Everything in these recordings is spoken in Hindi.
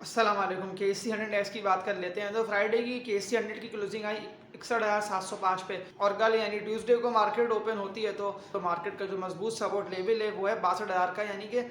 अस्सलाम वालेकुम। KC100 की बात कर लेते हैं। तो फ्राइडे की KC100 की क्लोजिंग आई 61,705 पे और कल यानी ट्यूसडे को मार्केट ओपन होती है तो मार्केट का जो मजबूत सपोर्ट लेवल है वो है 62,000 का, यानी कि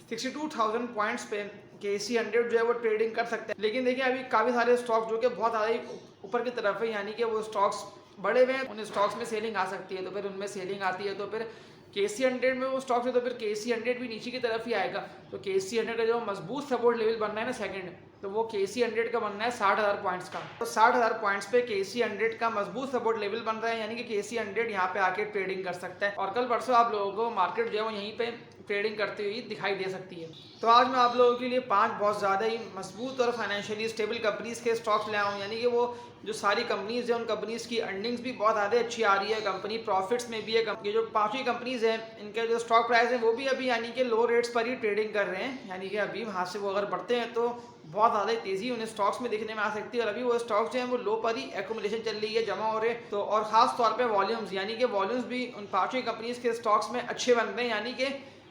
62,000 पॉइंट्स पे KC100 जो है वो ट्रेडिंग कर सकते हैं। लेकिन देखिए अभी काफ़ी सारे स्टॉक जो कि बहुत ज़्यादा ही ऊपर की तरफ है, यानी कि वो स्टॉक्स बड़े हुए हैं, उन स्टॉक्स में सेलिंग आ सकती है। तो फिर उनमें सेलिंग आती है तो फिर KC100 में वो स्टॉक्स है तो फिर KC100 भी नीचे की तरफ ही आएगा। तो KC100 का जो मजबूत सपोर्ट लेवल बनना है ना सेकंड, तो वो KC100 का बनना है 60,000 पॉइंट्स का। तो 60,000 पॉइंट्स पे KC100 का मजबूत सपोर्ट लेवल बन रहा है, यानी कि KC100 यहाँ पे आके ट्रेडिंग कर सकता है और कल परसों आप लोगों को मार्केट जो है वो यहीं पे ट्रेडिंग करती हुई दिखाई दे सकती है। तो आज मैं आप लोगों के लिए 5 बहुत ज़्यादा ही मजबूत और फाइनेंशियली स्टेबल कंपनीज के स्टॉक्स ले आया हूँ, यानी कि वो जो सारी कंपनीज है उन कंपनीज की अर्निंग्स भी बहुत ज़्यादा अच्छी आ रही है, कंपनी प्रॉफिट्स में भी है। ये जो पांचवी कंपनीज हैं इनके जो स्टॉक प्राइस है वो भी अभी यानी कि लो रेट्स पर ही ट्रेडिंग कर रहे हैं, यानी कि अभी वहाँ से वो अगर बढ़ते हैं तो बहुत ज़्यादा तेज़ी उन्हें स्टॉक्स में देखने में आ सकती है। और अभी वो स्टॉक्स जो हैं वो लो पर ही एक्यूमुलेशन चल रही है, जमा हो रहे हैं। तो और ख़ास तौर पे वॉल्यूम्स, यानी कि वॉल्यूम्स भी उन पांचवी कंपनीज के स्टॉक्स में अच्छे बन रहे हैं, यानी कि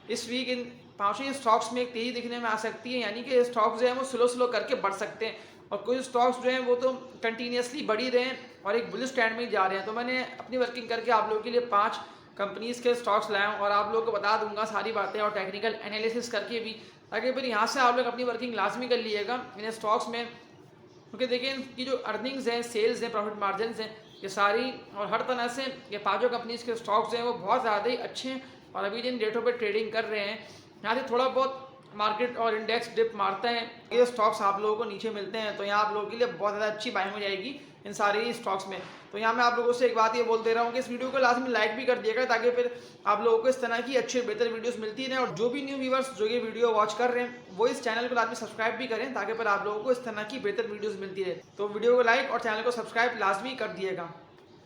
इस वीक इन पांचवी स्टॉक्स में एक तेज़ी दिखने में आ सकती है, यानी कि स्टॉक्स जो है वो स्लो स्लो करके बढ़ सकते हैं और कुछ स्टॉक्स जो हैं वो तो कंटिन्यूसली बढ़ ही रहे हैं और एक बुलिश ट्रेंड में जा रहे हैं। तो मैंने अपनी वर्किंग करके आप लोगों के लिए 5 कंपनीज के स्टॉक्स लाए हूँ और आप लोगों को बता दूंगा सारी बातें और टेक्निकल एनालिसिस करके भी, ताकि फिर यहाँ से आप लोग अपनी वर्किंग लाजमी कर लीजिएगा इन स्टॉक्स में। क्योंकि देखिए इनकी जो अर्निंग्स हैं, सेल्स हैं, प्रॉफिट मार्जिन हैं, ये सारी और हर तरह से ये पाँचों कंपनीज के स्टॉक्स हैं वो बहुत ज़्यादा ही अच्छे हैं और अभी जिन रेटों पर ट्रेडिंग कर रहे हैं यहाँ से थोड़ा बहुत मार्केट और इंडेक्स डिप मारते हैं, ये स्टॉक्स आप लोगों को नीचे मिलते हैं, तो यहाँ आप लोगों के लिए बहुत ज़्यादा अच्छी बाइंग हो जाएगी इन सारे स्टॉक्स में। तो यहाँ मैं आप लोगों से एक बात ये बोल दे रहा हूँ कि इस वीडियो को लाजमी लाइक भी कर दिएगा, ताकि फिर आप लोगों को इस तरह की अच्छी बेहतर वीडियोस मिलती रहें। और जो भी न्यू व्यूअर्स जो ये वीडियो वॉच कर रहे हैं वो इस चैनल को लाजमी सब्सक्राइब भी करें, ताकि फिर आप लोगों को इस तरह की बेहतर वीडियोस मिलती रहे। तो वीडियो को लाइक और चैनल को सब्सक्राइब लाजमी कर दिएगा।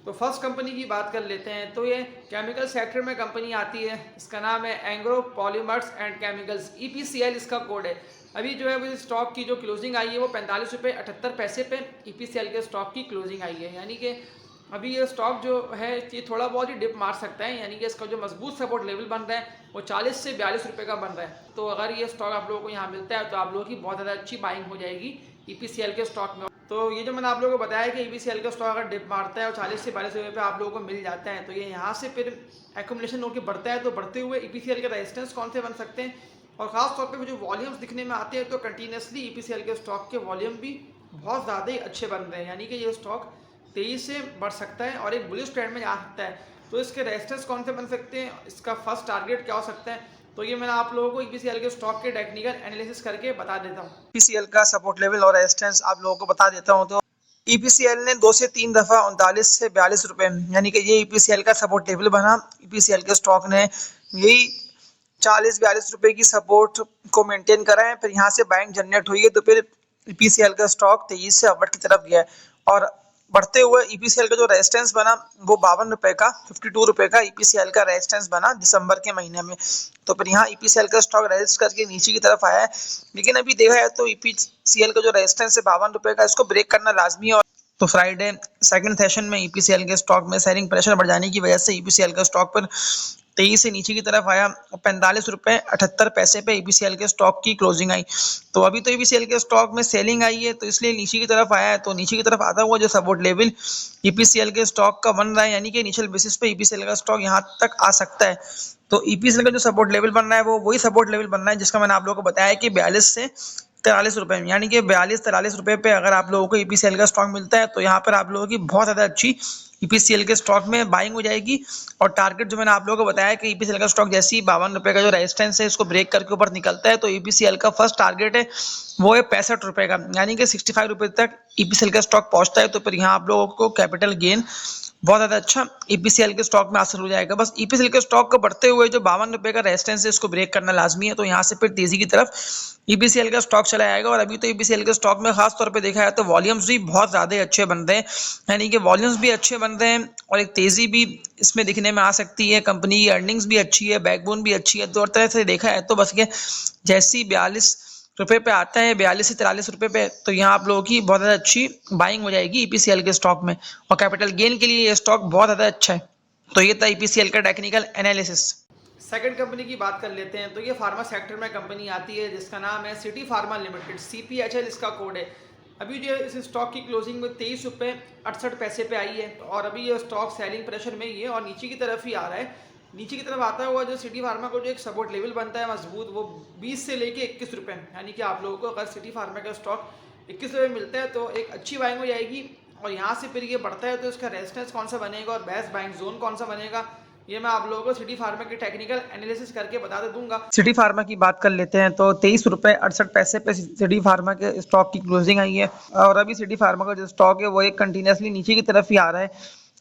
तो फर्स्ट कंपनी की बात कर लेते हैं। तो ये केमिकल सेक्टर में कंपनी आती है, इसका नाम है Engro polymers and chemicals, EPCL इसका कोड है। अभी जो है वो स्टॉक की जो क्लोजिंग आई है वो 45.78 पे EPCL के स्टॉक की क्लोजिंग आई है, यानी कि अभी ये स्टॉक जो है ये थोड़ा बहुत ही डिप मार सकता है, यानी कि इसका जो मजबूत सपोर्ट लेवल बन रहा है वो 40 से 42 रुपये का बन रहा है। तो अगर ये स्टॉक आप लोगों को यहाँ मिलता है तो आप लोगों की बहुत ज़्यादा अच्छी बाइंग हो जाएगी EPCL के स्टॉक में। तो ये जो मैंने आप लोगों को बताया कि EPCL का स्टॉक अगर डिप मारता है और 40 से 42 रुपये पे आप लोगों को मिल जाता है, तो ये यहाँ से फिर एक्यूमुलेशन होकर बढ़ता है। तो बढ़ते हुए EPCL के रेजिस्टेंस कौन से बन सकते हैं और ख़ास तौर पे जो वॉल्यूम्स दिखने में आते हैं तो कंटिन्यूसली EPCL के स्टॉक के वॉल्यूम भी बहुत ज़्यादा ही अच्छे बन रहे हैं, यानी कि ये स्टॉक तेज़ी से बढ़ सकता है और एक बुलिश ट्रेंड में जा सकता है। तो इसके रेजिस्टेंस कौन से बन सकते हैं, इसका फर्स्ट टारगेट क्या हो सकता है, तो ये मैंने आप लोगों को EPCL के स्टॉक के टेक्निकल एनालिसिस करके बता देता हूँ। EPCL का सपोर्ट लेवल और रेजिस्टेंस आप लोगों को बता देता हूँ। तो EPCL ने 2 से 3 दफ़ा 39 से 42 रुपये, यानी कि ये EPCL का सपोर्ट लेवल बना। EPCL के स्टॉक ने यही 40-42 रुपये की सपोर्ट को मेंटेन करा है, फिर यहाँ से बाइंग जनरेट हुई है तो फिर EPCL का स्टॉक तेजी से अपवर्ड की तरफ गया है और बढ़ते हुए EPCL का जो रेजिस्टेंस बना वो 52 रुपये का, 52 रुपये का EPCL का रेजिस्टेंस बना दिसंबर के महीने में। तो फिर यहाँ EPCL का स्टॉक रेजिस्ट करके नीचे की तरफ आया है, लेकिन अभी देखा है तो EPCL का जो रेजिस्टेंस है 52 रुपये का, इसको ब्रेक करना लाजमी है। तो फ्राइडे सेकंड सेशन में EPCL के स्टॉक में सेलिंग प्रेशर बढ़ जाने की वजह से EPCL का स्टॉक पर तेजी से नीचे की तरफ आया। 45.78 पे EPCL के स्टॉक की क्लोजिंग आई। तो अभी तो EPCL के स्टॉक में सेलिंग आई है तो इसलिए नीचे की तरफ आया है। तो नीचे की तरफ आता हुआ जो सपोर्ट लेवल EPCL के स्टॉक का बन रहा है, यानी कि इनिशियल बेसिस पे EPCL का स्टॉक यहाँ तक आ सकता है। तो EPCL का जो सपोर्ट लेवल बन रहा है वो वही सपोर्ट लेवल बन रहा है जिसका मैंने आप लोगों को बताया कि 42 से 43 रुपये में, यानी कि 42-43 रुपये पे अगर आप लोगों को EPCL का स्टॉक मिलता है तो यहाँ पर आप लोगों की बहुत ज़्यादा अच्छी EPCL के स्टॉक में बाइंग हो जाएगी। और टारगेट जो मैंने आप लोगों को बताया कि EPCL का स्टॉक जैसे ही 52 रुपये का जो रेजिस्टेंस है इसको ब्रेक करके ऊपर निकलता है तो EPCL का फर्स्ट टारगेट है वो है 65 रुपये का, यानी कि 65 रुपये तक EPCL का स्टॉक पहुंचता है तो फिर यहाँ आप लोगों को कैपिटल गेन बहुत ज़्यादा अच्छा EPCL के स्टॉक में हासिल हो जाएगा। बस EPCL के स्टॉक को बढ़ते हुए जो 52 रुपये का रेजिस्टेंस है इसको ब्रेक करना लाजमी है, तो यहाँ से फिर तेजी की तरफ EPCL का स्टॉक चला जाएगा। और अभी तो EPCL के स्टॉक में खास तौर पे देखा जाए तो वॉल्यूम्स भी बहुत ज़्यादा अच्छे बन रहे हैं, यानी कि वॉल्यूम्स भी अच्छे बन रहे हैं और एक तेज़ी भी इसमें दिखने में आ सकती है। कंपनी की अर्निंग्स भी अच्छी है, बैकबोन भी अच्छी है। तो तरह से देखा है तो बस ये जैसे ही 42 रुपये पे आता है, 42 से 43 रुपये पे, तो यहाँ आप लोगों की बहुत ज़्यादा अच्छी बाइंग हो जाएगी EPCL के स्टॉक में और कैपिटल गेन के लिए ये स्टॉक बहुत ज़्यादा अच्छा है। तो ये था EPCL का टेक्निकल एनालिसिस। सेकंड कंपनी की बात कर लेते हैं तो ये फार्मा सेक्टर में कंपनी आती है जिसका नाम है सिटी फार्मा लिमिटेड, CPHL इसका कोड है। अभी जो है इस स्टॉक की क्लोजिंग में 23 रुपये 68 पैसे पे आई है और अभी ये स्टॉक सेलिंग प्रेशर में ही है और नीचे की तरफ ही आ रहा है। नीचे की तरफ आता हुआ जो सिटी फार्मा को जो एक सपोर्ट लेवल बनता है मजबूत, वो 20 से लेके 21 रुपये, यानी कि आप लोगों को अगर सिटी फार्मा का स्टॉक 21 रुपये मिलता है तो एक अच्छी बाइंग हो जाएगी। और यहाँ से फिर ये बढ़ता है तो इसका रेजिस्टेंस कौन सा बनेगा और बेस्ट बाइंग जोन कौन सा बनेगा, ये मैं आप लोगों को सिटी फार्मा की टेक्निकल एनालिसिस करके बता दूंगा। सिटी फार्मा की बात कर लेते हैं तो 23 रुपये 68 पैसे पे सिटी फार्मा के स्टॉक की क्लोजिंग आई है और अभी सिटी फार्मा का जो स्टॉक है वो एक कंटिन्यूसली नीचे की तरफ ही आ रहा है।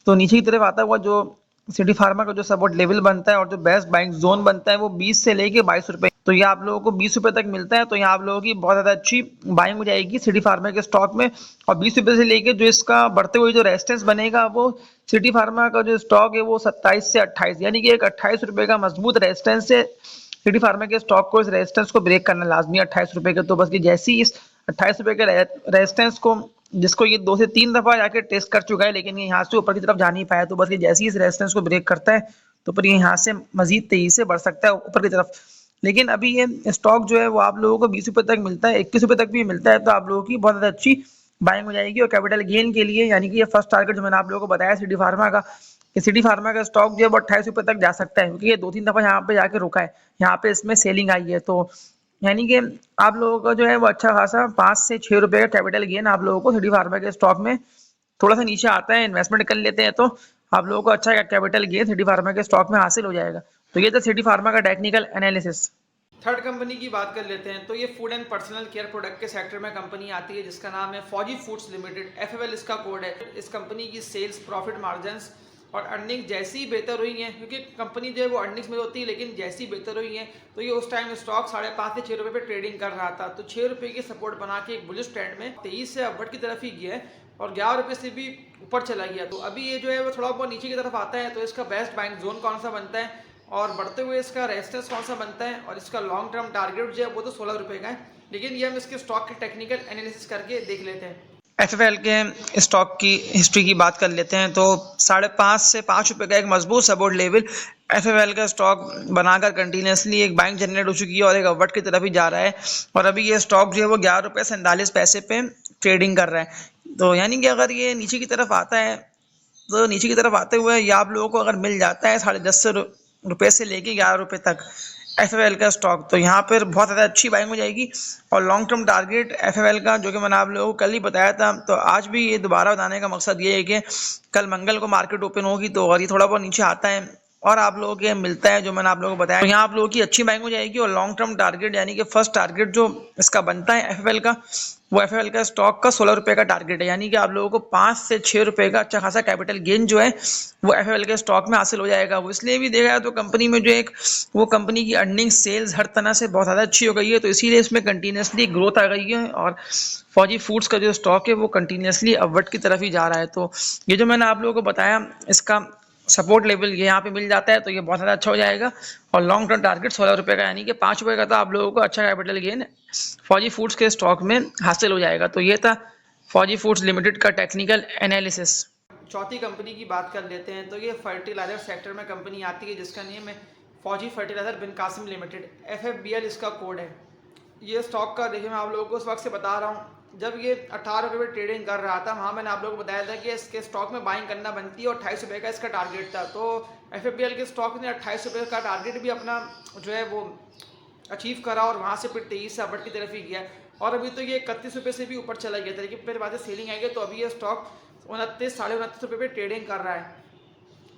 तो नीचे की तरफ आता हुआ जो सिटी फार्मा का जो सपोर्ट लेवल बनता है और जो बेस्ट बाइंग जोन बनता है वो 20 से लेके 22 रुपए, तो ये आप लोगों को 20 रुपए तक मिलता है। तो यहाँ आप लोगों की बहुत ज्यादा अच्छी बाइंग हो जाएगी सिटी फार्मा के स्टॉक में। और 20 रुपए से लेके जो इसका बढ़ते हुए जो रेजिस्टेंस बनेगा वो सिटी फार्मा का जो स्टॉक है वो 27 से 28, यानी कि एक 28 रुपए का मजबूत रेजिस्टेंस है। सिटी फार्मा के स्टॉक को इस रेजिस्टेंस को ब्रेक करना लाजमी 28 रुपए के, तो बस जैसे ही इस 28 रुपए के रेजिस्टेंस को, जिसको ये 2 से 3 दफा जाके टेस्ट कर चुका है लेकिन ये यहाँ से ऊपर की तरफ जा नहीं पाया, तो बस ये जैसे ही इस रेजिस्टेंस को ब्रेक करता है तो फिर ये यहाँ से मजीद तेजी से बढ़ सकता है ऊपर की तरफ। लेकिन अभी ये स्टॉक जो है वो आप लोगों को 20 रुपए तक मिलता है, 21 रुपए तक भी मिलता है, तो आप लोगों की बहुत ज्यादा अच्छी बाइंग हो जाएगी। और कैपिटल गेन के लिए, यानी कि ये फर्स्ट टारगेट जो मैंने आप लोगों को बताया सिटी फार्मा का, कि सिटी फार्मा का स्टॉक जो है वो 28 रुपए तक जा सकता है, क्योंकि ये 2-3 दफा यहाँ पे जाके रुका है, यहाँ पे इसमें सेलिंग आई है। तो यानी कि आप लोगों का जो है वो अच्छा खासा 5 से 6 रुपए का कैपिटल गेन आप लोगों को सिटी फार्मा के स्टॉक में, थोड़ा सा नीचे आता है इन्वेस्टमेंट कर लेते हैं तो आप लोगों को अच्छा कैपिटल गेन सिटी फार्मा के स्टॉक में हासिल हो जाएगा। तो ये था सिटी फार्मा का टेक्निकल एनालिसिस। थर्ड कंपनी की बात कर लेते हैं तो ये food and personal care product के सेक्टर में कंपनी आती है जिसका नाम है फौजी फूड्स लिमिटेड, FFL इसका कोड है। इस कंपनी की सेल्स, प्रॉफिट मार्जिन्स और अर्निंग जैसी ही बेहतर हुई हैं, क्योंकि कंपनी जो है वो अर्निंग्स में होती है लेकिन जैसी बेहतर हुई हैं, तो ये उस टाइम स्टॉक 5.5 से 6 रुपये पे ट्रेडिंग कर रहा था, तो 6 रुपये की सपोर्ट बना के एक बुलिश ट्रेंड में 23 से अपवर्ड की तरफ ही गया है और 11 रुपये से भी ऊपर चला गया। तो अभी ये जो है वो थोड़ा बहुत नीचे की तरफ आता है, तो इसका बेस्ट बाइंग जोन कौन सा बनता है और बढ़ते हुए इसका रेजिस्टेंस कौन सा बनता है और इसका लॉन्ग टर्म टारगेट जो है वो तो 16 रुपये का है, लेकिन ये हम इसके स्टॉक की टेक्निकल एनालिसिस करके देख लेते हैं। FFL के स्टॉक की हिस्ट्री की बात कर लेते हैं तो 5.5 से 5 रुपये का एक मजबूत सपोर्ट लेवल FFL का स्टॉक बनाकर कंटिन्यूसली एक बाइंग जनरेट हो चुकी है और एक अपवर्ड की तरफ ही जा रहा है और अभी ये स्टॉक जो है वो 11 रुपये 47 पैसे पे ट्रेडिंग कर रहा है। तो यानी कि अगर ये नीचे की तरफ आता है तो नीचे की तरफ आते हुए या आप लोगों को अगर मिल जाता है 10.5 रुपये से लेके 11 रुपये तक FFL का स्टॉक, तो यहाँ पर बहुत ज़्यादा अच्छी बाइंग हो जाएगी। और लॉन्ग टर्म टारगेट FFL का जो कि मैंने आप लोगों को कल ही बताया था, तो आज भी ये दोबारा बताने का मकसद ये है कि कल मंगल को मार्केट ओपन होगी तो अगर ये थोड़ा बहुत नीचे आता है और आप लोगों के मिलता है जो मैंने आप लोगों को बताया, तो यहाँ आप लोगों की अच्छी बाइंग हो जाएगी। और लॉन्ग टर्म टारगेट यानी कि फर्स्ट टारगेट जो इसका बनता है FFL का, वो FFL का स्टॉक का 16 रुपये का टारगेट है, यानी कि आप लोगों को 5 से 6 रुपये का अच्छा खासा कैपिटल गेन जो है वो FFL के स्टॉक में हासिल हो जाएगा। वो इसलिए भी देखा है तो कंपनी में जो एक वो कंपनी की अर्निंग, सेल्स हर तरह से बहुत ज़्यादा अच्छी हो गई है, तो इसीलिए इसमें कंटिन्यूसली ग्रोथ आ गई है और फौजी फूड्स का जो स्टॉक है वो कंटिन्यूसली अपवर्ड की तरफ ही जा रहा है। तो ये जो मैंने आप लोगों को बताया इसका सपोर्ट लेवल ये यहाँ पे मिल जाता है तो ये बहुत ज़्यादा अच्छा हो जाएगा। और लॉन्ग टर्म टारगेट 16 रुपये का, यानी कि 5 रुपये का, तो आप लोगों को अच्छा कैपिटल गेन फौजी फूड्स के स्टॉक में हासिल हो जाएगा। तो ये था फौजी फूड्स लिमिटेड का टेक्निकल एनालिसिस। चौथी कंपनी की बात कर लेते हैं तो ये फर्टिलाइजर सेक्टर में कंपनी आती है जिसका नेम है फौजी फर्टिलाइजर बिन कासिम लिमिटेड, FFBL इसका कोड है। ये स्टॉक का देखिए मैं आप लोगों को उस वक्त से बता रहा हूँ जब ये 18 रुपये ट्रेडिंग कर रहा था, वहाँ मैंने आप लोगों को बताया था कि इसके स्टॉक में बाइंग करना बनती है और 28 रुपये का इसका टारगेट था। तो FFBL के स्टॉक ने 28 रुपये का टारगेट भी अपना जो है वो अचीव करा और वहाँ से फिर 23 से अपवर्ड की तरफ ही गया और अभी तो ये 31 रुपये से भी ऊपर चला गया था, लेकिन फिर बाद सेलिंग आई गई तो अभी ये स्टॉक 29 साढ़े 29 रुपये पे ट्रेडिंग कर रहा है।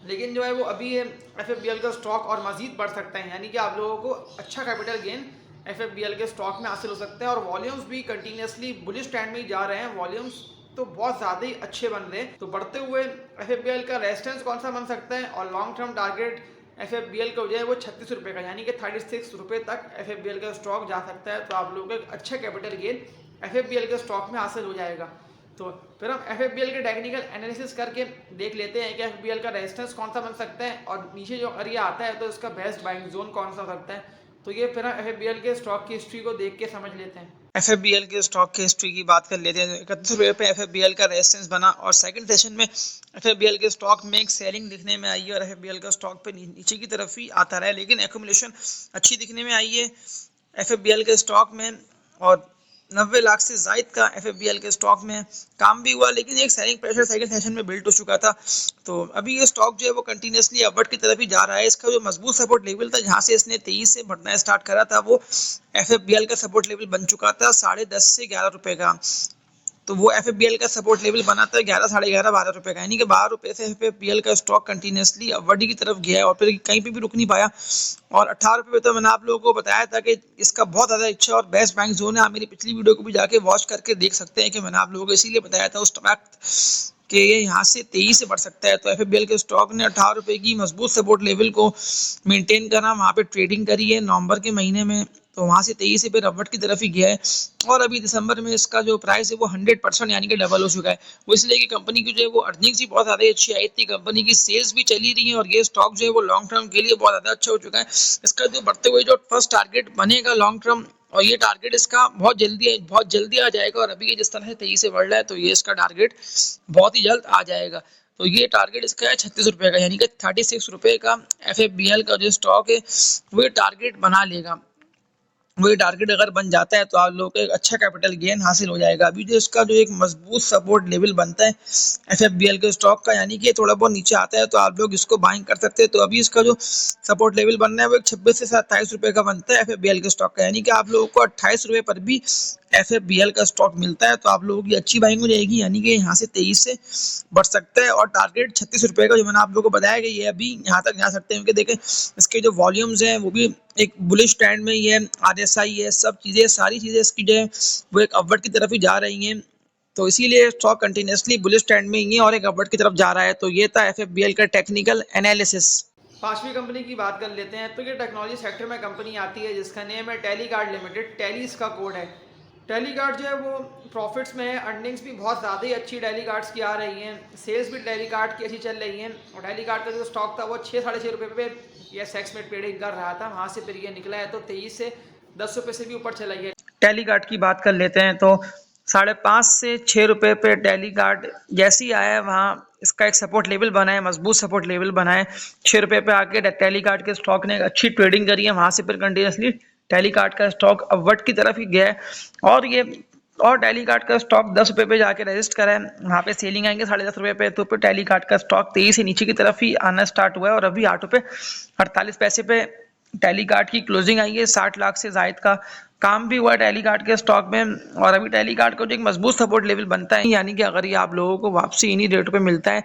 लेकिन जो है वो अभी ये FFBL का स्टॉक और मजीद बढ़ सकता है, यानी कि आप लोगों को अच्छा कैपिटल गेन FFBL के स्टॉक में हासिल हो सकते हैं। और वॉल्यूम्स भी कंटिन्यूसली बुलिश ट्रेंड में ही जा रहे हैं, वॉल्यूम्स तो बहुत ज़्यादा ही अच्छे बन रहे हैं। तो बढ़ते हुए FFBL का रेजिस्टेंस कौन सा बन सकता है और लॉन्ग टर्म टारगेट FFBL का हो जाए वो 36 रुपये का, यानी कि 36 रुपये तक FFBL का स्टॉक जा सकता है। तो आप लोगों को एक अच्छा कैपिटल गेन FFBL के स्टॉक में हासिल हो जाएगा। तो फिर हम FFBL के टेक्निकल एनालिसिस करके देख लेते हैं कि FFBL का रेजिस्टेंस कौन सा बन सकता है और नीचे जो अगर ये आता है तो इसका बेस्ट बाइंग जोन कौन सा हो सकता है। तो ये फिर FFBL के स्टॉक की हिस्ट्री को देख के समझ लेते हैं। FFBL के स्टॉक की हिस्ट्री की बात कर लेते हैं। 31 रुपये पे FFBL का रेजिस्टेंस बना और सेकंड सेशन में FFBL के स्टॉक में एक सेलिंग दिखने में आई है और FFBL का स्टॉक पे नीचे की तरफ ही आता रहा है, लेकिन एक्यूमुलेशन अच्छी दिखने में आई है FFBL के स्टॉक में और 90 लाख से जायद का FFBL के स्टॉक में काम भी हुआ, लेकिन एक सेलिंग प्रेशर सेकंड सेशन में बिल्ड हो चुका था। तो अभी ये स्टॉक जो है वो कंटिन्यूसली अपवर्ड की तरफ ही जा रहा है। इसका जो मजबूत सपोर्ट लेवल था जहां से इसने 23 से बढ़ना स्टार्ट करा था वो FFBL का सपोर्ट लेवल बन चुका था 10.5 से 11 रुपए का। तो वो FFBL का सपोर्ट लेवल बना था 11, 11.5, 12 रुपए का, यानी कि 12 रुपए से FFBL का स्टॉक कंटिन्यूसली अपवर्ड की तरफ गया है और फिर कहीं पे भी रुक नहीं पाया। और 18 रुपए पे तो मैंने आप लोगों को बताया था कि इसका बहुत ज़्यादा अच्छा और बेस्ट बाइंग जोन है। आप मेरी पिछली वीडियो को भी जाके वॉच करके देख सकते हैं कि मैंने आप लोगों को इसीलिए बताया था उस वक्त कि ये यहाँ से 23 से बढ़ सकता है। तो FFBL के स्टॉक ने 18 रुपए की मजबूत सपोर्ट लेवल को मेंटेन करा, वहाँ पे ट्रेडिंग करी है नवंबर के महीने में, तो वहाँ से 23 से फिर अपवर्ड की तरफ ही गया है और अभी दिसंबर में इसका जो प्राइस है वो 100% यानी कि डबल हो चुका है। वो इसलिए कि कंपनी की जो है वो अर्निंग्स भी बहुत ज़्यादा अच्छी आई थी, कंपनी की सेल्स भी चली रही है और ये स्टॉक जो है वो लॉन्ग टर्म के लिए बहुत ज़्यादा अच्छा हो चुका है। इसका जो बढ़ते हुए जो फर्स्ट टारगेट बनेगा लॉन्ग टर्म, और ये टारगेट इसका बहुत जल्दी आ जाएगा और अभी ये जिस तरह से 23 से बढ़ रहा है तो ये इसका टारगेट बहुत ही जल्द आ जाएगा। तो ये टारगेट इसका है 36 रुपये का, यानी कि 36 रुपये का FFBL का जो स्टॉक है वो टारगेट बना लेगा। वही टारगेट अगर बन जाता है तो आप लोगों को एक अच्छा कैपिटल गेन हासिल हो जाएगा। अभी जो इसका जो एक मजबूत सपोर्ट लेवल बनता है FFBL के स्टॉक का, यानी कि थोड़ा बहुत नीचे आता है तो आप लोग इसको बाइंग कर सकते हैं। तो अभी इसका जो सपोर्ट लेवल बनना है वो 26 से 27 रुपये का बनता है FFBL के स्टॉक का, यानी कि आप लोगों को 28 रुपये पर भी FFBL का स्टॉक मिलता है तो आप लोगों की अच्छी बाइंग हो जाएगी, यानी कि यहाँ से 23 से बढ़ सकता है और टारगेट 36 रुपये का जो मैंने आप लोगों को बताया कि ये अभी यहाँ तक जा सकते हैं, क्योंकि देखें इसके जो वॉल्यूम्स हैं वो भी एक बुलिश ट्रेंड में ही है, RSI है, सब चीज़ें सारी चीज़ें इसकी जो है वो एक अपवर्ड की तरफ ही जा रही हैं। तो इसीलिए स्टॉक कंटिन्यूसली बुलिश ट्रेंड में ही है और एक अपवर्ड की तरफ जा रहा है। तो ये था FFBL का टेक्निकल एनालिसिस। पांचवी कंपनी की बात कर लेते हैं। तो ये टेक्नोलॉजी सेक्टर में कंपनी आती है जिसका नेम है टेलीगार्ड लिमिटेड। टेली इसका कोड है। टेलीगार्ड जो है वो प्रॉफिट्स में है, अर्निंग्स भी बहुत ज़्यादा ही अच्छी टेलीगार्ड्स की आ रही हैं, सेल्स भी टेलीगार्ड की अच्छी चल रही हैं और टेलीगार्ड का जो स्टॉक था वो 6, 6.5 रुपये पे ये सेक्स में ट्रेडिंग कर रहा था, वहाँ से फिर ये निकला है तो 23 से 10 रुपये से भी ऊपर चला गया। टेलीगार्ड की बात कर लेते हैं तो 5.5 से 6 रुपये पे टेलीगार्ड जैसे ही आया है वहाँ इसका एक सपोर्ट लेवल बना है, मजबूत सपोर्ट लेवल बना है। 6 रुपये पे आके टेलीगार्ड के स्टॉक ने अच्छी ट्रेडिंग करी है, वहाँ से फिर कंटिन्यूसली टेलीगार्ड का स्टॉक अपवर्ड की तरफ ही गया है और टेलीगार्ड का स्टॉक 10 रुपये पे जाके रजिस्ट करा है, वहाँ पे सेलिंग आएंगे 10.5 रुपये पे, तो फिर टेलीगार्ड का स्टॉक 23 से नीचे की तरफ ही आना स्टार्ट हुआ है और अभी 8 रुपये 48 पैसे पे टेलीगार्ड की क्लोजिंग आई है। 60 लाख से जायद का काम भी हुआ टेलीगार्ड के स्टॉक में और अभी टेलीगार्ड को जो एक मजबूत सपोर्ट लेवल बनता है, यानी कि अगर ये आप लोगों को वापसी इन्हीं रेटों पे मिलता है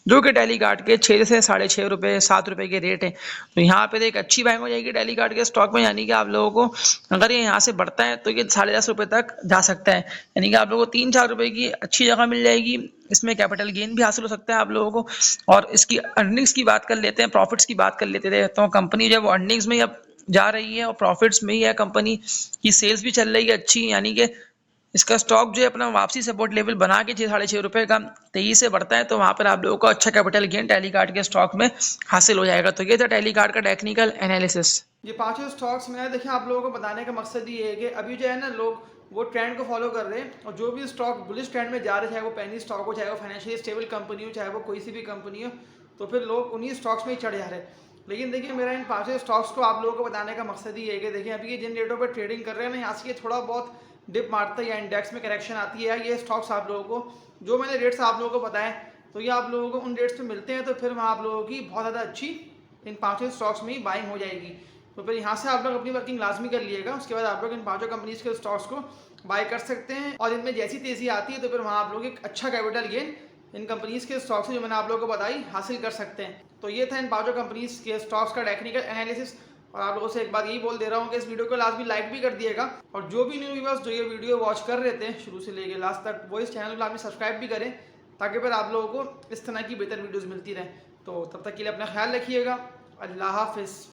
जो कि टेलीगार्ड के 6 से 6.5 रुपये 7 रुपये के रेट है, तो यहाँ पे एक अच्छी बाइंग हो जाएगी टेलीगार्ड के स्टॉक में। यानी कि आप लोगों को अगर ये यहाँ से बढ़ता है तो ये 10.5 रुपये तक जा सकता है, यानी कि आप लोगों को 3-4 रुपये की अच्छी जगह मिल जाएगी। इसमें कैपिटल गेन भी हासिल हो सकता है आप लोगों को। और इसकी अर्निंग्स की बात कर लेते हैं, प्रॉफिट्स की बात कर लेते थे। तो कंपनी जब अर्निंग्स में अब जा रही है और प्रॉफिट्स में ही है, कंपनी की सेल्स भी चल रही है अच्छी, यानी कि इसका स्टॉक जो है अपना वापसी सपोर्ट लेवल बना के 6-6.5 रुपये का 23 से बढ़ता है तो वहाँ पर आप लोगों को अच्छा कैपिटल गेन टेलीगार्ड के स्टॉक में हासिल हो जाएगा। तो ये था टेलीगार्ड का टेक्निकल एनालिसिस। ये पांचों स्टॉक्स में देखिए आप लोगों को बताने का मकसद ये है कि अभी जो है ना लोग वो ट्रेंड को फॉलो कर रहे हैं और जो भी स्टॉक बुलिश ट्रेंड में जा रहे, चाहे वो पेनी स्टॉक हो, चाहे वो फाइनेंशियली स्टेबल कंपनी हो, चाहे वो कोई सी भी कंपनी हो, तो फिर लोग उन्हीं स्टॉक्स में ही चढ़ जा रहे हैं। लेकिन देखिए मेरा इन पांचों स्टॉक्स को आप लोगों को बताने का मकसद ये है कि देखिए अभी ये जिन रेटों पर ट्रेडिंग कर रहे हैं ना, यहाँ से थोड़ा बहुत डिप मारता है या इंडेक्स में करेक्शन आती है, ये स्टॉक्स आप लोगों को जो मैंने रेट्स आप लोगों को बताएं तो ये आप लोगों को उन रेट्स पे मिलते हैं, तो फिर वहाँ आप लोगों की बहुत ज़्यादा अच्छी इन पांचों स्टॉक्स में ही बाइंग हो जाएगी। तो फिर यहाँ से आप लोग अपनी वर्किंग लाजमी कर लिएगा, उसके बाद आप लोग इन पांचों कंपनीज के स्टॉक्स को बाय कर सकते हैं और इनमें जैसी तेज़ी आती है तो फिर वहाँ आप लोग एक अच्छा कैपिटल गेन इन कंपनीज के स्टॉक्स से जो मैंने आप लोगों को बताई हासिल कर सकते हैं। तो ये था इन पांचों कंपनीज के स्टॉक्स का टेक्निकल एनालिसिस और आप लोगों से एक बात यही बोल दे रहा हूँ कि इस वीडियो को लास्ट भी लाइक भी कर दिएगा और जो भी न्यू व्यूअर्स जो ये वीडियो वॉच कर रहे थे शुरू से लेके लास्ट तक वो इस चैनल को लाजमी सब्सक्राइब भी करें ताकि फिर आप लोगों को इस तरह की बेहतर वीडियोज़ मिलती रहें। तो तब तक के लिए अपना ख्याल रखिएगा। अल्लाह हाफिज़।